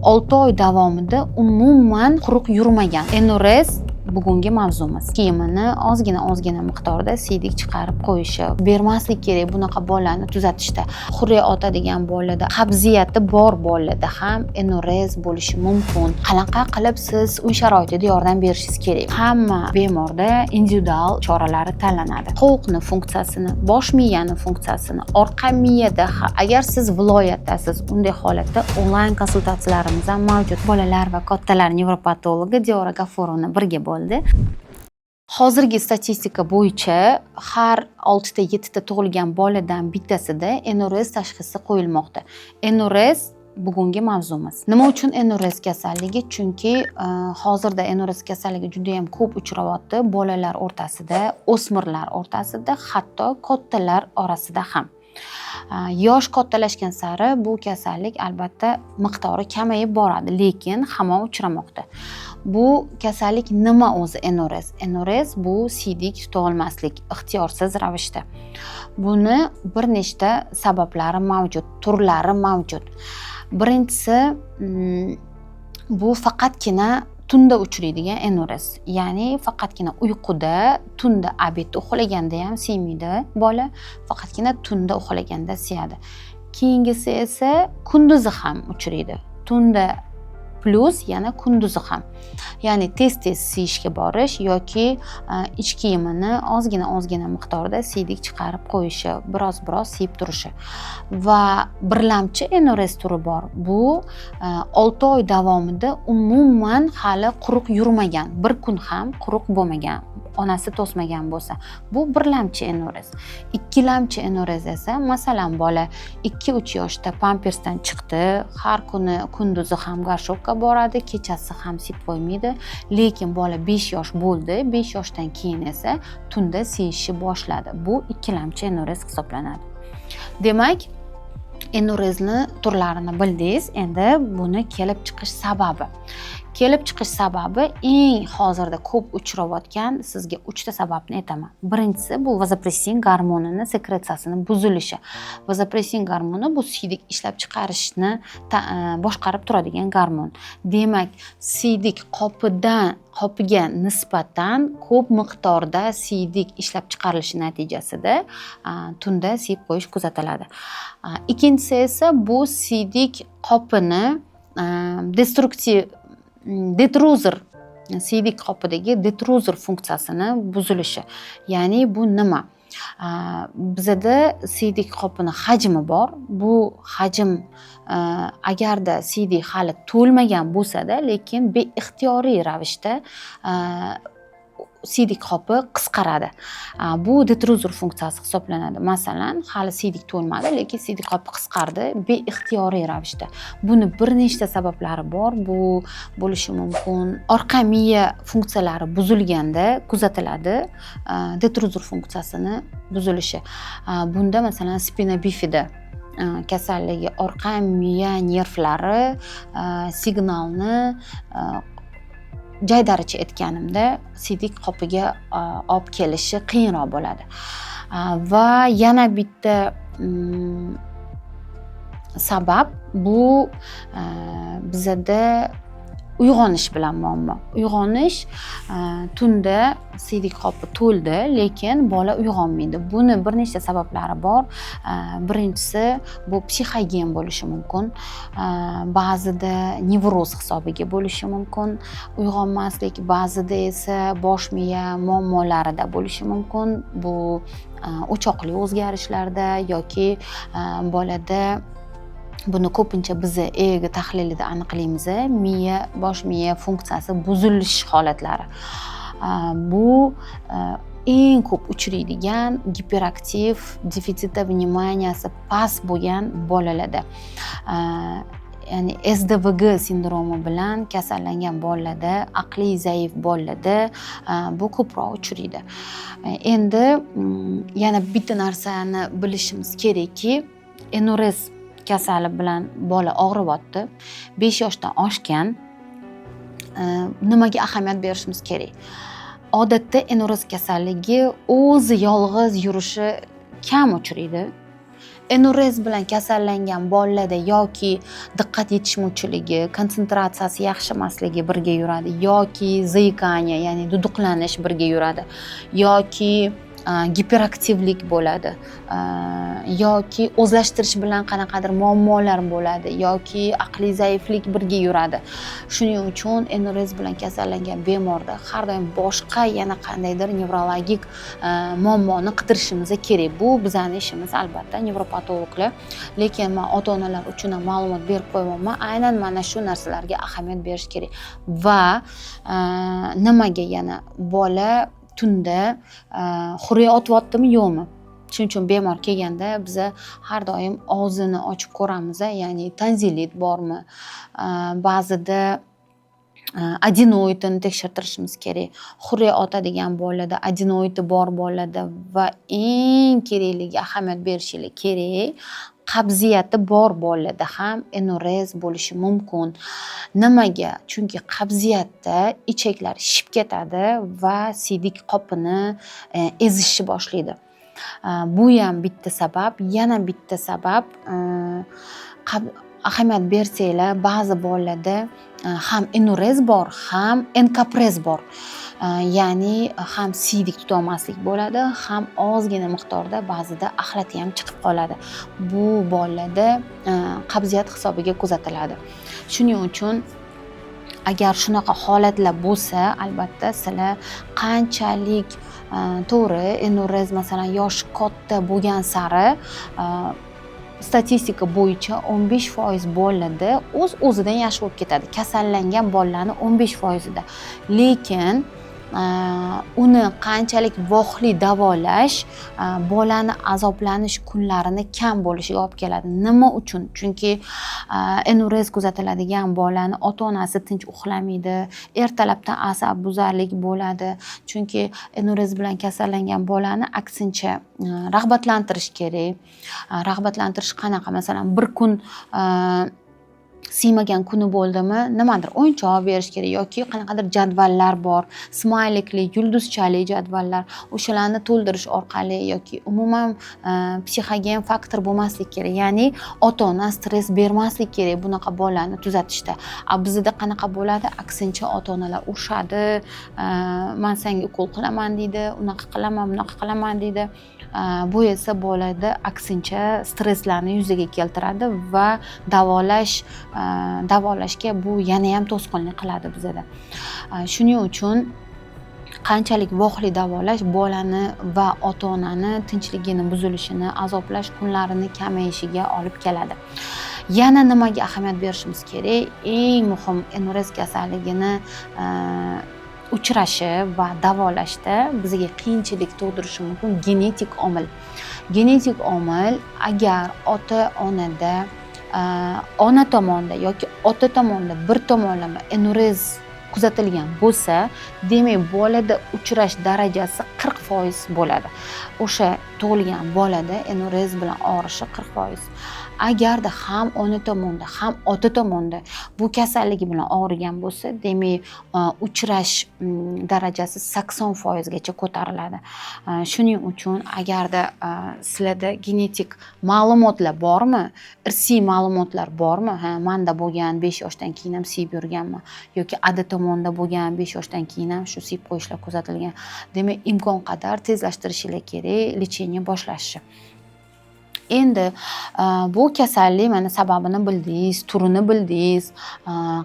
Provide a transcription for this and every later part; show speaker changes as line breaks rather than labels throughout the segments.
6 oy davomida umuman quruq yurmagan. NRS bugungi mavzumiz. Kiyimini ozgina miqdorda siydik chiqarib qo'yishi. Bermaslik kerak bunaqa bolalarni tuzatishda. Hurriya ota degan bolada, qabziyati bor bolada ham NRS bo'lishi mumkin. Qanaqa qilib siz uy sharoitida yordam berishingiz kerak? Hamma bemorda individual choralari tanlanadi. Qo'lqni funksiyasini, bosh miyani funksiyasini, orqa miyada agar siz viloyatdasiz, unday holatda onlayn konsultatsiyalarimiz ham mavjud. Bolalar va kattalar nevropatologi Diyora G'afurovna birga bo'ldi. Hozirgi statistika bo'yicha har 6 ta 7 ta tug'ilgan boladan bittasida NRS tashxisi qo'yilmoqda. NRS bugungi mavzumiz. Nima uchun NRS kasalligi? Chunki hozirda NRS kasalligi juda ham ko'p uchrayapti bolalar o'rtasida, o'smirlar o'rtasida, hatto kattalar orasida ham. Yosh kattalashgan sari bu kasallik albatta miqdori kamayib boradi, lekin hamon uchramoqda. Bu kasallik nima o'zi NRS? NRS bu siydik tuta olmaslik, ixtiyorsiz ravishda. Buni bir nechta sabablari mavjud, turlari mavjud. Birinchisi bu faqatgina tunda uchraydigan NRS. Ya'ni faqatgina uyquda, tunda obedda uxlaganda ham siymaydi bola, faqatgina tunda uxlaganda siyadi. Keyingisi esa kunduzi ham uchraydi. Tunda plus yana kunduzi ham. Ya'ni tez siyishga borish yoki ich kiyimini ozgina miqdorda siydik chiqarib qo'yishi, biroz siyib turishi. Va birlamchi NRS turi bor. Bu 6 oy davomida umuman hali quruq yurmagan, bir kun ham quruq bo'lmagan, onasi to'smagan bo'lsa, bu birlamchi NRS. Ikkilamchi NRS esa, masalan, bola 2-3 yoshda pampersdan chiqdi, har kuni kunduzi ham garshovka boradi, kechasi ham siyib qo'ymaydi, lekin bola 5 yosh bo'ldi, 5 yoshdan keyin esa tunda siyishni boshladi. Bu ikkilamchi NRS hisoblanadi. Demak, NRSni turlarini bildingiz. Endi buni kelib chiqish sababi. Kelib chiqish sababi eng hozirda ko'p uchrayotgan sizga 3 ta sababni aytaman. Birinchisi bu vazopressin gormonini sekretsiyasini buzilishi. Vazopressin gormoni bu siydik ishlab chiqarishni boshqarib turadigan gormon. Demak, siydik qopiga nisbatan ko'p miqdorda siydik ishlab chiqarilishi natijasida tunda siyib qo'yish kuzatiladi. Ikkinchisi esa bu siydik qopini detruzor, siydik qopidagi detruzor funksiyasini buzilishi. Ya'ni bu nima? Bizada siydik qopini hajmi bor. Bu hajm agarda siydik hali to'lmagan bo'lsa-da, lekin beixtiyoriy ravishda siydik qopi qisqaradi. Bu detruzor funksiyasi hisoblanadi. Masalan, hali siydik to'lmadi, lekin siydik qopi qisqardi beixtiyoriy ravishda. Buni bir nechta sabablari bor. Bu bo'lishi mumkin. Orqa miya funksiyalari buzilganda kuzatiladi detruzor funksiyasini buzilishi. Bunda masalan spina bifida kasalligi, orqa miya nervlari signalni jaydaricha aytganimda siydik qopiga olib kelishi qiyinroq bo'ladi. Va yana bitta sabab bu bizada uyg'onish bilan muammo. Uyg'onish tunda siydik qopi to'ldi, lekin bola uyg'onmaydi. Buni bir nechta sabablari bor. Birinchisi bu psixogen bo'lishi mumkin. Ba'zida nevroz hisobiga bo'lishi mumkin. Uyg'onmaslik, ba'zida esa bosh miya muammolarida bo'lishi mumkin. Bu o'choqli o'zgarishlarda yoki bolada buni ko'pincha biz EEG tahlilida aniqlaymiz. Bosh miya funksiyasi buzilish holatlari. Bu eng ko'p uchraydigan giperaktiv, defitsitda vnimaniyasi past bo'lgan bolalarda. Ya'ni SDVG sindromi bilan kasallangan bolalarda, aqliy zaif bolalarda bu ko'proq uchraydi. Endi yana bitta narsani bilishimiz kerakki, NRS kasali bilan bola og'riyapti, 5 yoshdan oshgan. Nimaga ahamiyat berishimiz kerak? Odatda NRS kasalligi o'zi yolg'iz yurishi kam uchraydi. Enurez bilan kasallangan bolalarda yoki diqqat yetishmovchiligi, konsentratsiyasi yaxshi emasligi birga yuradi, yoki zaikание, ya'ni duduqlanish birga yuradi, yoki giperaktivlik bo'ladi, yoki o'zlashtirish bilan qanaqadir muammolar bo'ladi, yoki aqliy zaiflik birga yuradi. Shuning uchun enurez bilan kasallangan bemorda har doim boshqa yana qandaydir nevrologik muammoni qidirishimiz kerak. Bu bizning ishimiz albatta, nevropatologlar. Lekin men ota-onalar uchun ham ma'lumot berib qo'ymoqman. Aynan mana shu narsalarga ahamiyat berish kerak. Va nimaga yana bola tunda xurriya otyaptimi yo'qmi? Shuning uchun bemor kelganda biz har doim og'zini ochib ko'ramiz, ya'ni tonzillit bormi? Ba'zida adenoidini tekshirtirishimiz kerak. Xurriya otadigan bolalarda adenoidi bor bo'ladi va eng kerakligi ahamiyat berishingiz kerak. Qabziyati bor bolalarda ham enurez bo'lishi mumkin. Nimaga? Chunki qabziyatda ichaklar shishib ketadi va siydik qopini ezishni boshlaydi. Bu ham bitta sabab. Yana bitta sabab, ahamiyat bersanglar, ba'zi bolalarda ham enurez bor, ham enkaprez bor. Ya'ni ham siydik tutolmaslik bo'ladi, ham ozgina miqdorda ba'zida axlati ham chiqib qoladi. Bu bolalarda qabziyat hisobiga kuzatiladi. Shuning uchun agar shunaqa holatlar bo'lsa, albatta sizlar qanchalik to'g'ri enurez masalan yoshi katta bo'lgan sari statistika bo'yicha 15% bolalarda o'z-o'zidan yaxshi bo'lib ketadi. Kasallangan bolalarning 15%da. Lekin uni qanchalik voqli davolash bolani azoblanish kunlarini kam bo'lishiga olib keladi. Nima uchun? Chunki enurez kuzatiladigan bolani ota-onasi tinch uxlamaydi, ertalabdan asabbuzarlik bo'ladi. Chunki enurez bilan kasallangan bolani aksincha rag'batlantirish kerak. Rag'batlantirish qanaqa? Masalan, bir kun siymagan kuni bo'ldimi, nimadir o'yinchoq berish kerak yoki qanaqadir jadvallar bor, smaylikli, yulduzchali jadvallar, o'shalarni to'ldirish orqali yoki umuman psixogen faktor bo'lmaslik kerak. Ya'ni ota-ona stress bermaslik kerak bunaqa bolalarni tuzatishda. Bizda qanaqa bo'ladi? Aksincha ota-onalar urishadi, men senga ukol qilaman deydi, unaqa qilaman, bunaqa qilaman deydi. Bu esa bolada aksincha stresslarni yuzaga keltiradi va davolashga bu yana ham to'sqinlik qiladi bizda. Shuning uchun qanchalik voqli davolash bolani va ota-onani tinchligini buzilishini, azoblash kunlarini kamayishiga olib keladi. Yana nimaga ahamiyat berishimiz kerak? Eng muhim enurez kasalligini uchrashi va davolashda bizga qiyinchilik tug'dirishi mumkin genetik omil. Genetik omil agar ota-onada ona tomonda yoki ota tomonda bir tomonlama enurez kuzatilgan bo'lsa, demak bolada uchrash darajasi 40% bo'ladi. O'sha tug'ilgan bolada enurez bilan og'rishi 40%. Agarda ham ona tomonda, ham ota tomonda bu kasalligi bilan og'rigan bo'lsa, demak uchrash darajasi 80% gacha ko'tariladi. Shuning uchun agarda sizlarda genetik ma'lumotlar bormi, irsiy ma'lumotlar bormi, menda bo'lgan 5 yoshdan keyin ham siyib yurganman yoki ada tomonda bo'lgan 5 yoshdan keyin ham shu siyib qo'yishlar kuzatilgan. Demak, imkon qadar tezlashtirishlar kerak, lecheniya boshlashi. Endi bu kasallik mana sababini bildingiz, turini bildingiz,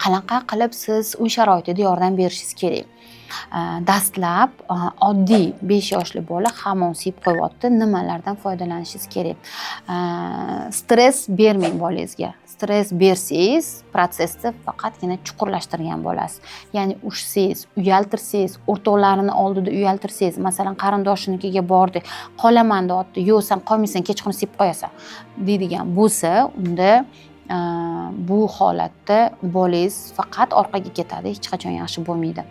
qanaqa qilib siz uy sharoitida yordam berishingiz kerak. Dastlab oddiy 5 yoshli bola hamon siyib qo'yapti, nimalardan foydalanishingiz kerak? Stress bermang bolangizga. Stress bersangiz, prosesni faqatgina chuqurlashtirgan bo'lasiz. Ya'ni ushsangiz, uyaltirsangiz, o'rtoqlarini oldida uyaltirsangiz, masalan, qarindoshinikiga bordi, qolaman deyapti, yo'q, sen qolmaysan, kechqurun siyib qo'yasan deydigan bo'lsa, unda bu holatda bolangiz faqat orqaga ketadi, hech qachon yaxshi bo'lmaydi.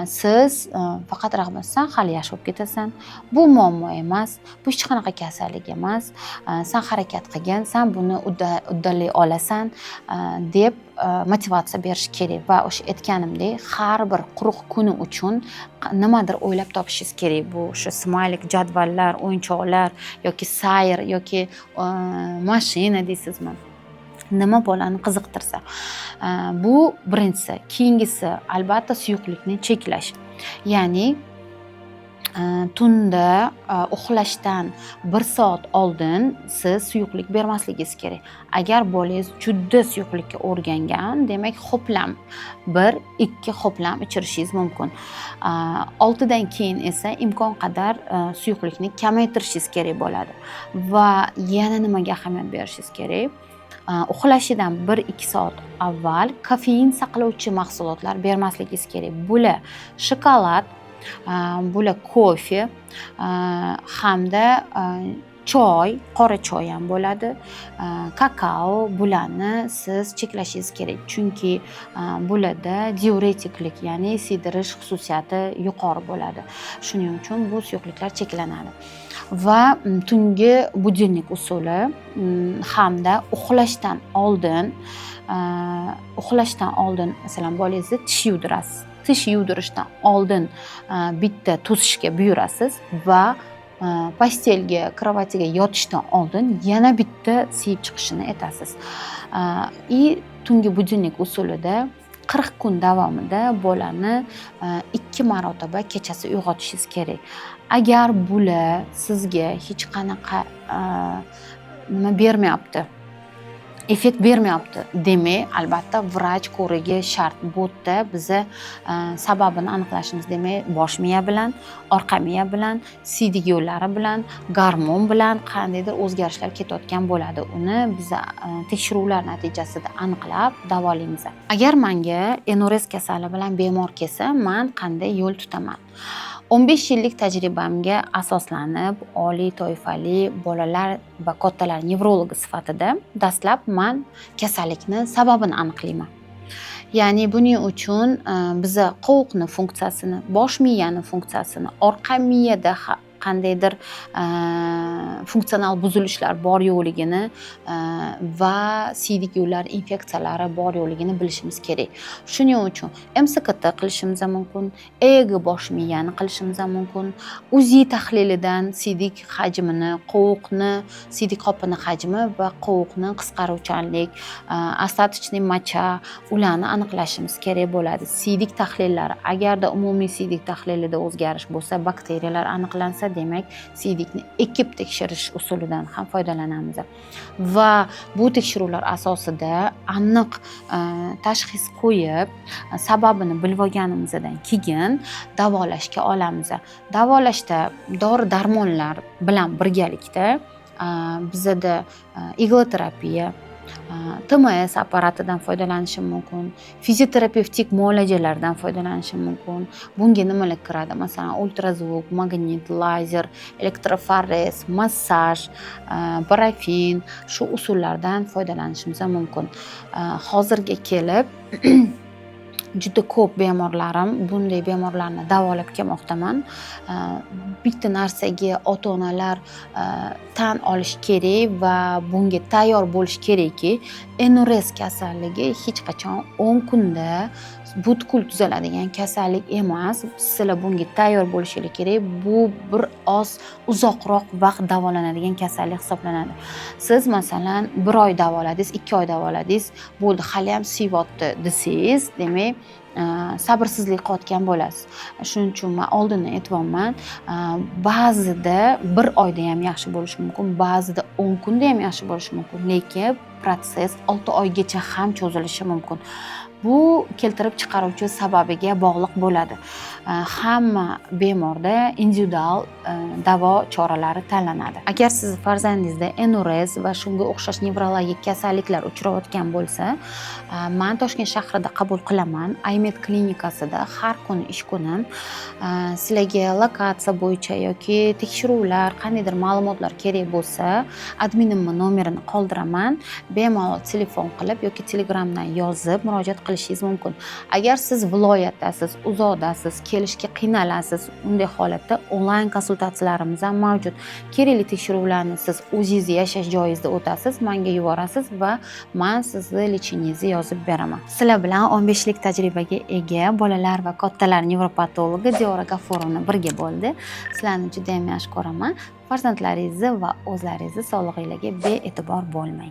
Siz faqat rahmat, san hali yaxshi bo'lib ketasan, bu muammo emas, bu hech qanaqa kasallik emas, san harakat qilgin, san buni uddalay olasan deb motivatsiya berish kerak va o'sha aytganimdek, har bir quruq kuni uchun nimadir o'ylab topishingiz kerak. Bu o'sha smaylik, jadvallar, o'yinchoqlar yoki sayr yoki mashina deysizmi? Nima bolani qiziqtirsa. Bu birinchisi. Keyingisi albatta suyuqlikni cheklash. Ya'ni tunda uxlashdan 1 soat oldin siz suyuqlik bermasligingiz kerak. Agar bolangiz juda suyuqlikka o'rgangan, demak hoplam 1-2 hoplam ichirishingiz mumkin. 6 dan keyin esa imkon qadar suyuqlikni kamaytirishingiz kerak bo'ladi. Va yana nimaga ahamiyat berishingiz kerak? Uxlashidan 1-2 soat avval kofein saqlovchi mahsulotlar bermasligingiz kerak. Bular shokolad, bular kofe hamda choy, qora choy ham bo'ladi, kakao, bularni siz cheklashingiz kerak. Chunki bularda diuretiklik, ya'ni siydirish xususiyati yuqori bo'ladi. Shuning uchun bu suyuqliklar cheklanadi. Va tungi budilnik usuli hamda uxlashdan oldin masalan bolangizni tish yuvdirasiz. Tish yuvdirishdan oldin bitta to'sishga buyurasiz va postelga, kravatiga yotishdan oldin yana bitta siyib chiqishini aytasiz. Tungi budilnik usulida 40 kun davomida bolani 2 marotaba kechasi uyg'otishingiz kerak. Agar bular sizga hech qanaqa nima bermayapti, effekt bermayapti demak, albatta vrach ko'rigi shart. Bu yerda biza sababini aniqlashimiz, demak, bosh miya bilan, orqa miya bilan, siydik yo'llari bilan, gormon bilan qandaydir o'zgarishlar ketayotgan bo'ladi. Uni biz tekshiruvlar natijasida aniqlab davolaymiz. Agar menga NRS kasali bilan bemor kelsa, men qanday yo'l tutaman? 15 yillik tajribamga asoslanib, oliy toifali bolalar va kattalar nevrologi sifatida dastlab men kasallikni sababini aniqlayman. Ya'ni buning uchun biza qovuqni funksiyasini, bosh miyani funksiyasini, orqa miyada qandaydir funksional buzilishlar bor yo'qligini va siydik yo'llar infeksiyalari bor yo'qligini bilishimiz kerak. Shuning uchun MCKT qilishimiz mumkin, EEG bosh miyani qilishimiz mumkin, UZI tahlilidan siydik hajmini, qovuqni, siydik qopini hajmi va qovuqni qisqaruvchanlik, остаточный mocha, ularni aniqlashimiz kerak bo'ladi. Siydik tahlillari, agarda umumiy siydik tahlilida o'zgarish bo'lsa, bakteriyalar aniqlansa, demak, siydikni ekib tekshirish usulidan ham foydalanamiz. Va bu tekshiruvlar asosida aniq tashxis qo'yib, sababini bilib olganimizdan keyin davolashga olamiz. Davolashda dori-darmonlar bilan birgalikda bizada igloterapiya, TMS apparatidan foydalanishim mumkin, fizioterapevtik muolajalardan foydalanishim mumkin. Bunga nimalar kiradi? Masalan, ultrazvuk, magnit, lazer, elektroforez, massaj, parafin, shu usullardan foydalanishimiz mumkin. Hozirga kelib juda ko'p bemorlarim, bunday bemorlarni davolab kelmoqdaman. Bitta narsaga ota-onalar tan olish kerak va bunga tayyor bo'lish kerakki, NRS kasalligi hech qachon 10 kunda butkul tuzaladigan kasallik emas. Sizlar bunga tayyor bo'lishingiz kerak. Bu bir oz uzoqroq vaqt davolanadigan kasallik hisoblanadi. Siz masalan 1 oy davoladingiz, 2 oy davoladingiz, bo'ldi, hali ham siyvyapti desangiz, demak, sabrsizlik qilayotgan bo'lasiz. Shuning uchun men oldindan aytibman, ba'zida 1 oyda ham yaxshi bo'lishi mumkin, ba'zida 10 kunda ham yaxshi bo'lishi mumkin, lekin proses 6 oygacha ham cho'zilishi mumkin. bu keltirib chiqaruvchi sababiga bog'liq bo'ladi. Hamma bemorda individual davo choralari tanlanadi. Agar siz farzandingizda NRS va shunga o'xshash nevrologik kasalliklar uchrayotgan bo'lsa, men Toshkent shahrida qabul qilaman. Aymed klinikasida har kuni ish kuni sizlarga lokatsiya bo'yicha yoki tekshiruvlar, qandaydir ma'lumotlar kerak bo'lsa, adminimning nomerini qoldiraman. Bemalol telefon qilib yoki Telegramdan yozib murojaat qilishingiz mumkin. Agar siz viloyatdasiz, uzoqdasiz, kelishga qiynalasiz, unday holatda onlayn konsultatsiyalarimiz ham mavjud. Kerakli tekshiruvlarni siz o'zingiz yashash joyingizda o'tasiz, menga yuborasiz va men sizni lichenyangizni yozib beraman. Sizlar bilan 15 yillik tajribaga ega bolalar va kattalar nevropatologi Diyora G'afurovna birga bo'ldi. Sizlarni juda ham yaxshi ko'raman. Farzandlaringizni va o'zlaringizni sog'lig'ingizga bee'tibor bo'lmang.